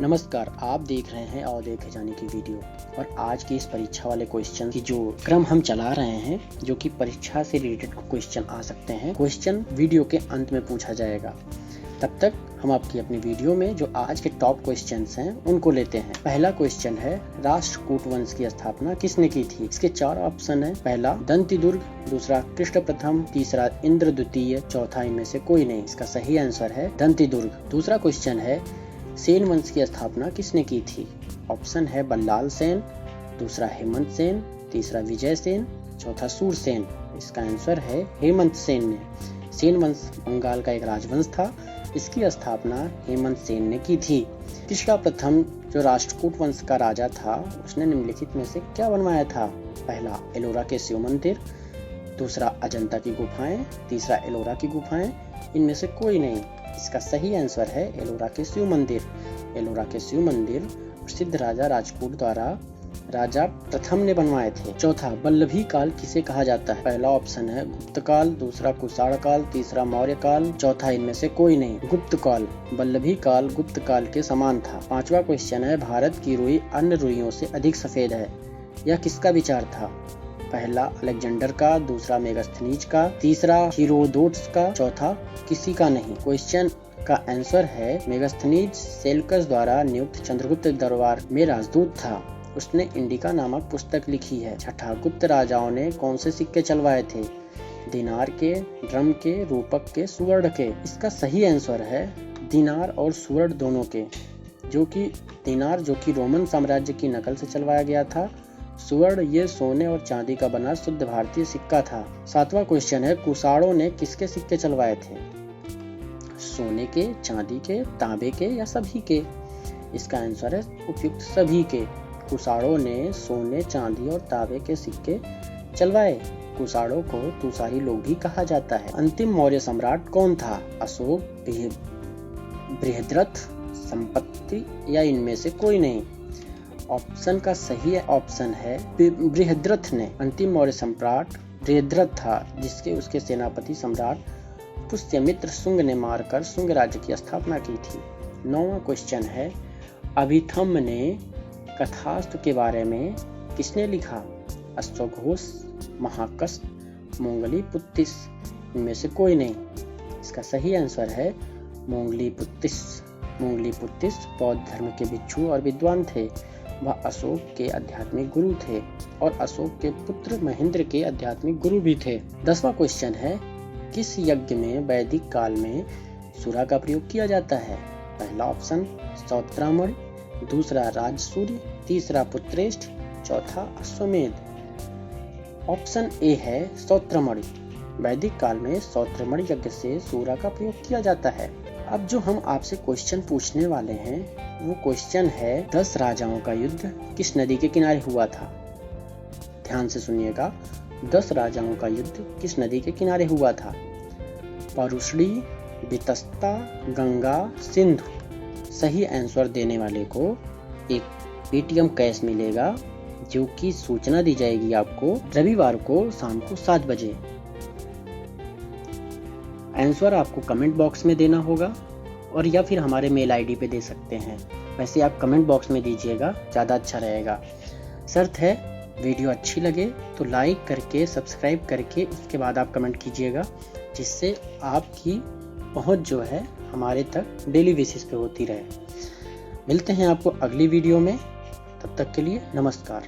नमस्कार, आप देख रहे हैं और देखे जाने की वीडियो। और आज की इस परीक्षा वाले क्वेश्चन की जो क्रम हम चला रहे हैं, जो कि परीक्षा से रिलेटेड क्वेश्चन आ सकते हैं, क्वेश्चन वीडियो के अंत में पूछा जाएगा। तब तक हम आपकी अपनी वीडियो में जो आज के टॉप क्वेश्चंस हैं उनको लेते हैं। पहला क्वेश्चन है, राष्ट्रकूट वंश की स्थापना किसने की थी? इसके 4 ऑप्शन है। पहला दंतिदुर्ग, दूसरा कृष्ण प्रथम, तीसरा इंद्र द्वितीय, चौथा इनमें से कोई नहीं। इसका सही आंसर है दंतिदुर्ग। दूसरा क्वेश्चन है, सेन वंश की स्थापना किसने की थी? ऑप्शन है बल्लाल सेन, दूसरा हेमंत सेन, तीसरा विजय सेन, चौथा सूरसेन। इसका आंसर है हेमंत सेन ने। सेन वंश बंगाल का एक राजवंश था, इसकी स्थापना हेमंत सेन ने की थी। कृष्ण प्रथम जो राष्ट्रकूट वंश का राजा था, उसने निम्नलिखित में से क्या बनवाया था? पहला एलोरा के शिव मंदिर, दूसरा अजंता की गुफाएं, तीसरा एलोरा की गुफाएं, इनमें से कोई नहीं। इसका सही आंसर है एलोरा के शिव मंदिर। एलोरा के शिव मंदिर प्रसिद्ध राजा राजपूत द्वारा राजा प्रथम ने बनवाए थे। चौथा, वल्लभी काल किसे कहा जाता है? पहला ऑप्शन है गुप्त काल, दूसरा कुषाण काल, तीसरा मौर्य काल, चौथा इनमें से कोई नहीं। गुप्त काल। वल्लभी काल गुप्त काल के समान था। पांचवा क्वेश्चन है, भारत की रुई अन्य रुइयों से अधिक सफेद है, यह किसका विचार था? पहला अलेक्जेंडर का, दूसरा मेगास्थनीज का, तीसरा हीरोडोटस का, चौथा किसी का नहीं। क्वेश्चन का आंसर है मेगास्थनीज सेल्कस द्वारा नियुक्त चंद्रगुप्त दरबार में राजदूत था। उसने इंडिका नामक पुस्तक लिखी है। छठा, गुप्त राजाओं ने कौन से सिक्के चलवाए थे? दिनार के, ड्रम के, रूपक के, सुवर्ण के। इसका सही आंसर है दिनार और सुवर्ण दोनों के। जो कि दिनार जो कि रोमन साम्राज्य की नकल से चलवाया गया था, सुवर्ण ये सोने और चांदी का बना शुद्ध भारतीय सिक्का था। सातवां क्वेश्चन है, कुषाणों ने किसके सिक्के चलवाए थे? सोने के, चांदी के, तांबे के या सभी के? इसका आंसर है उपयुक्त सभी के। कुषाणों ने सोने, चांदी और तांबे के सिक्के चलवाए। कुषाणों को तुषारी लोग भी कहा जाता है। अंतिम मौर्य सम्राट कौन था? अशोक, बृहद्रथ, संपत्ति या इनमें से कोई नहीं। ऑप्शन का सही ऑप्शन है बृहद्रथ ने। अंतिम मौर्य सम्राट बृहद्रथ था, जिसके उसके सेनापति सम्राट पुष्यमित्र शुंग ने मारकर शुंग राज्य की स्थापना की थी। 9वां क्वेश्चन है, अभिथम ने कथास्तु के बारे में किसने लिखा? अश्वघोष, महाकश, मोंगलीपुत्तिस, इनमें से कोई नहीं। इसका सही आंसर है मोंगलीपुत्तिस। मोंगलीपुत्तिस बौद्ध धर्म के भिक्षु और विद्वान थे। वह अशोक के आध्यात्मिक गुरु थे और अशोक के पुत्र महेंद्र के आध्यात्मिक गुरु भी थे। 10वां क्वेश्चन है, किस यज्ञ में वैदिक काल में सूरा का प्रयोग किया जाता है? पहला ऑप्शन स्तोत्रमणि, दूसरा राजसूर्य, तीसरा पुत्रेष्ठ, चौथा अश्वमेध। ऑप्शन ए है स्तोत्रमणि। वैदिक काल में स्तोत्रमणि यज्ञ से सूरा का प्रयोग किया जाता है। अब जो हम आपसे क्वेश्चन पूछने वाले हैं वो क्वेश्चन है, 10 राजाओं का युद्ध किस नदी के किनारे हुआ था? ध्यान से सुनिएगा। 10 राजाओं का युद्ध किस नदी के किनारे हुआ था? परुष्णी, वितस्ता, गंगा, सिंधु। सही आंसर देने वाले को एक पेटीएम कैश मिलेगा, जो कि सूचना दी जाएगी आपको रविवार को शाम को 7 बजे। आंसर आपको कमेंट बॉक्स में देना होगा और या फिर हमारे मेल आईडी पे दे सकते हैं। वैसे आप कमेंट बॉक्स में दीजिएगा, ज़्यादा अच्छा रहेगा। शर्त है वीडियो अच्छी लगे तो लाइक करके, सब्सक्राइब करके उसके बाद आप कमेंट कीजिएगा, जिससे आपकी पहुंच जो है हमारे तक डेली बेसिस पे होती रहे। मिलते हैं आपको अगली वीडियो में, तब तक के लिए नमस्कार।